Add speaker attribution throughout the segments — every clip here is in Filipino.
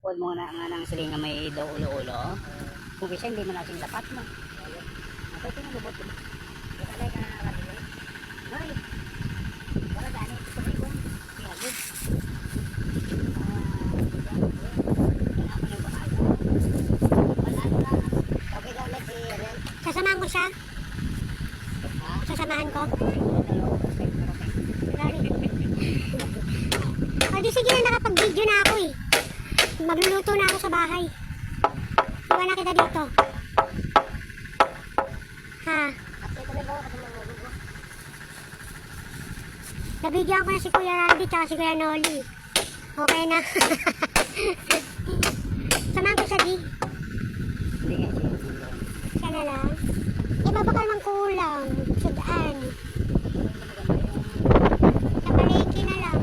Speaker 1: Huwag mo nga nang sabihin na may daw ulo-ulo. Kung kasi hindi mo natin dapat mo. Ako ito yung lubot. Ikalay ka na natin. Hoy! Wala gani. Kumay ko. Pihagod. Ako yung bakayo. Wala na. Okay daw ulit si Ariel.
Speaker 2: Sasamahan ko siya. Sasamahan ko. O di sige na, nakapag-video na ako eh. Magluluto na ako sa bahay. Iwan na kita dito. Ha? Nabigyan ko na si Kuya Randy tsaka si Kuya Noli. Okay na. Samahan ko siya di. Siya na lang. Eh baka naman kulang. Sudaan. Sa palengke na lang.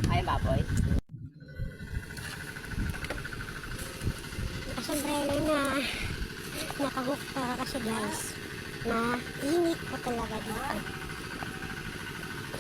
Speaker 1: Ay, baboy.
Speaker 2: Sombrero na nakahook pa kasi guys mainit po talaga dito.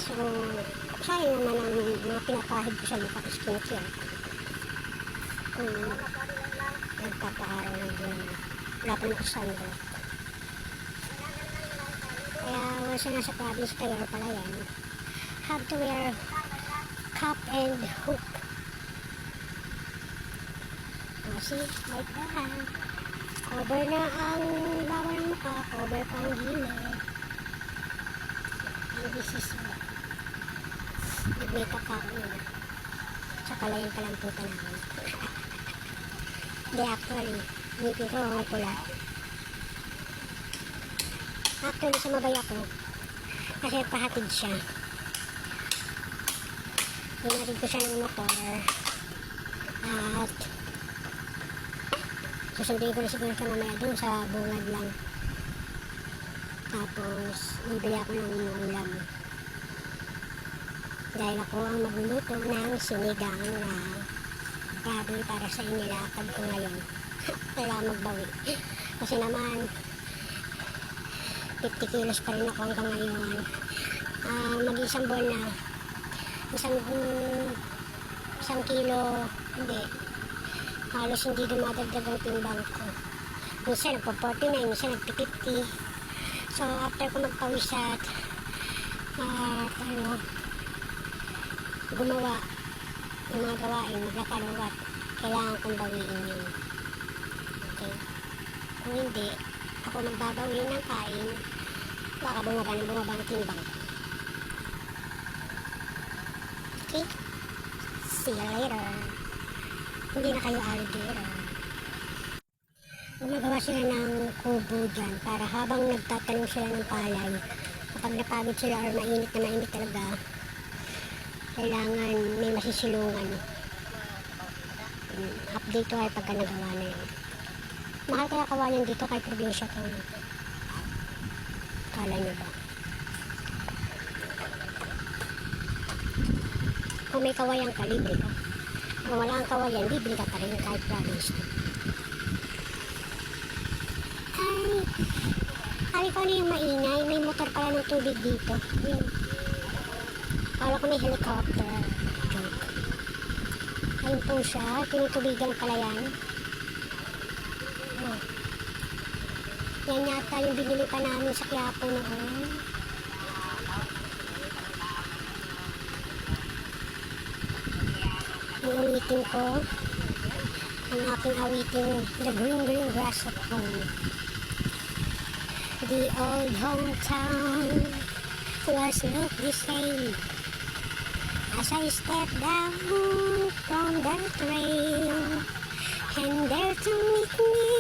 Speaker 2: So sayang naman ang mga pinapahid ko sa mukha skincare kung nagpapaaraw ng buwan wala pa na sunblock. Kaya once na nasa province kayo pala yan, have to wear cap and hook. See, like that. Cover na ang bawal ng mukha, cover pa ang gilid. And this is nag-makeup pa ako nila. Sa palayan pa lang puta namin. Hindi actually, ngipin ko ang pula. Actually, sumabay ako. Kasi pahatid siya. Hinatid ko siya ng motor. At susundin ko na siguro siya mamaya dun sa bungad lang. Tapos bibili ako ng ulam dahil ako ang magluluto ng sinigang na baboy para sa inilakad ko ngayon. Kailangan magbawi kasi naman 50 kilos pa rin ako hanggang ngayon. Mag-isang buwan na isang kilo hindi, halos hindi dumadagdag ang timbang ko. Minsan nagpa-49, minsan nagpa-50. So after ko magpawis at gumawa ng mga gawain, maglakarawat, kailangan kong bawiin yun. Okay? Kung hindi ako magbabawi ng kain, baka bumaba ang timbang. Okay? See you later. Hindi na kayo alligator. Gumagawa sila ng kubo dyan para habang nagtatanong sila ng palay, kapag napagod sila or mainit na mainit talaga, kailangan may masisilungan. Update ko ay pagka nagawa na yun. Mahal kaya kawayan dito kahit probinsya ko. Kala nyo ba? Kung may kawayan ka, libre ka. Kung wala ang kawayan, bibili ka pa rin kahit province. Ay ko ano yung maingay, may motor pala ng tubig dito. Yun. Kala ko may helicopter. Joke. Ayun po siya, tinutubigan pala yan. Oh. Yan yata yung binili pa namin sa Quiapo noon. Yung awitin ko, ang aking awitin, the green grass of home. The old hometown was not the same as I stepped down from the train, and there to meet me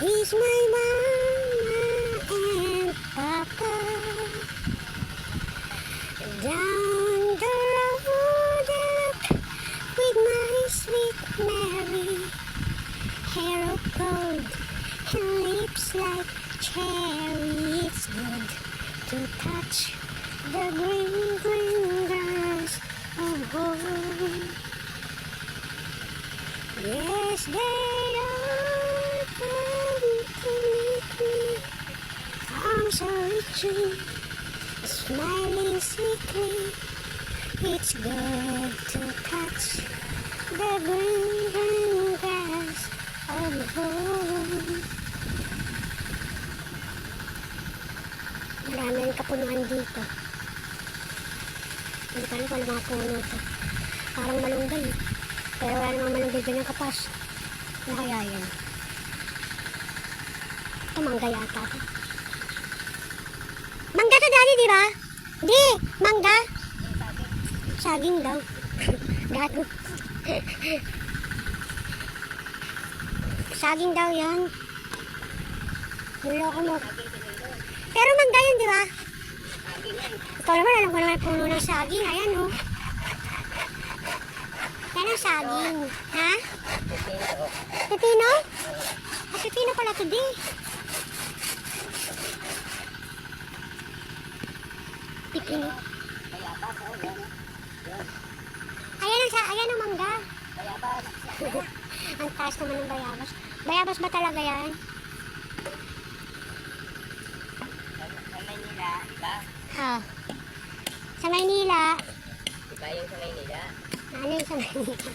Speaker 2: is my mama and papa. Down the road with my sweet Mary, hair of gold and lips like cherry. It's good to touch the green grass of home. Yes, they are coming to meet me. I'm so reaching smiling sweetly. It's good to touch the green, green grass of home. Marami ang kapunuan dito. Hindi pa rin kung ano mga puno ito. Parang malunggay. Pero wala namang malunggay dyan yung kapas. Ano kaya yan? Ito mangga yata. Mangga to daddy, di ba? Di! Mangga! Saging daw. Gago. Saging daw yan. Niloko mo. Pero mangga yun, di ba? Ikaw naman, alam ko naman puno ng saging. Ayan, oh. Yan ang saging. Ha? Pepino? Ah, pepino pala to, di. Pepino. Ayan ang mangga. Ang taas naman ng bayabas. Bayabas ba talaga yan?
Speaker 1: Sa Maynila, iba?
Speaker 2: Ah. Sa Maynila.
Speaker 1: Iba yung sa Maynila.
Speaker 2: Ano yung sa Maynila?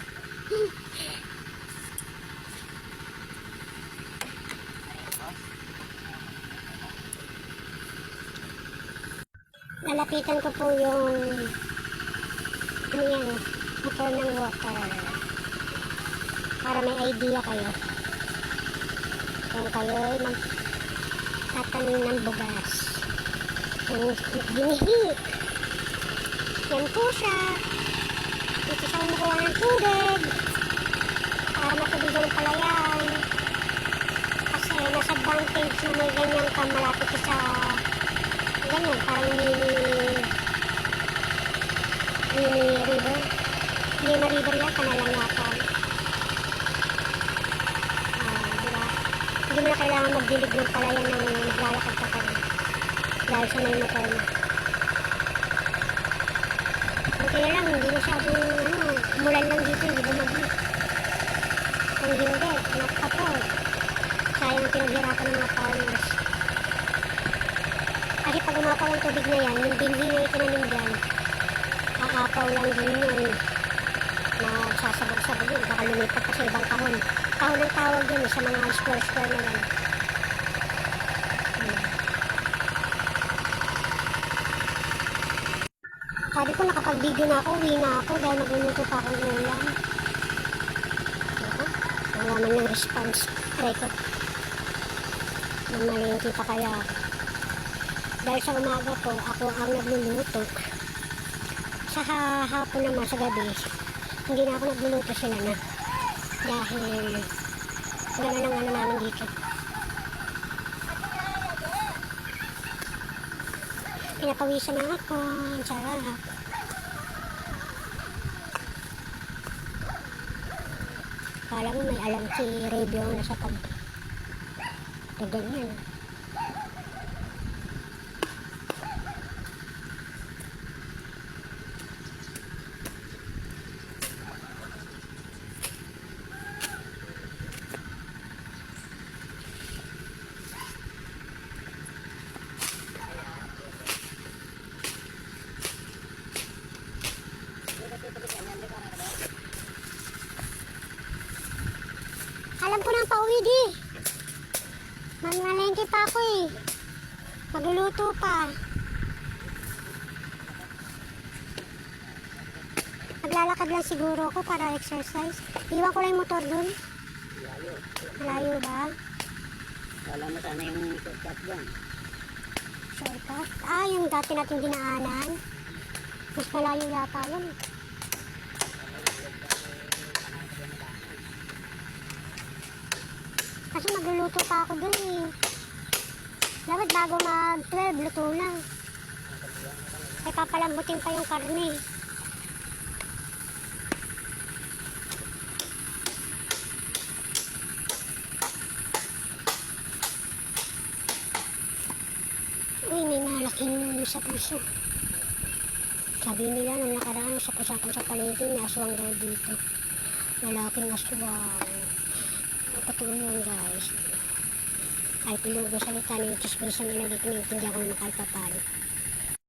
Speaker 2: Nalapitan ko po yung ano yan, motor ng water para may idea kayo kung kayo ay magtatanim ng bugas yung ginihik yan po siya dito siya umukuha ng tubig para matubig ang palayan kasi nasa advantage na may ganyan ka malapit ka sa ganyan parang mini river hindi na river yan kanalang yata diba hindi mo na kailangan magdilig ng palayan ng maglalakad ka pa dahil sa may motor mo okay lang hindi masyadong umulan lang dito hindi bumagyo kung hindi nakapa sayang pinaghirapan ng mga farmers kasi pag umapaw ang tubig na yan yung binhi na itinanim dyan aapaw lang din yun na sasabog-sabog yun baka lumipat pa sa ibang kahon ang tawag yun sa mga square na yan sabi ko nakapag-video na ako uwi na ako dahil magluluto pa akong ulam wala man ng response try ko mamalingki pa kaya dahil sa umaga po ako ang nagluluto sa hapon naman sa gabi hindi na ako nagluluto sila na dahil gano'n ang ano namin dito pinapawisan na ako ang sarap kala mo may alam si Revio ang nasa pag ganyan alam ko nang pauwi di mangalengke pa ako eh magluluto pa maglalakad lang siguro ako para exercise iwan ko lang yung motor dun malayo ba?
Speaker 1: Wala mo sana yung shortcut dyan.
Speaker 2: Shortcut? Yung dati natin dinaanan mas malayo yata yun kasi magluluto pa ako dun eh dapat bago mag 12 luto na ay papalambutin pa yung karne uy may malaking nuno sa puso sabi nila nung nakaraan sa pusakon sa palengke may aswang daw dito lalaking aswang totoo yun guys kahit ilugo salita ng chismisan nila dito hindi ako nakalpapalo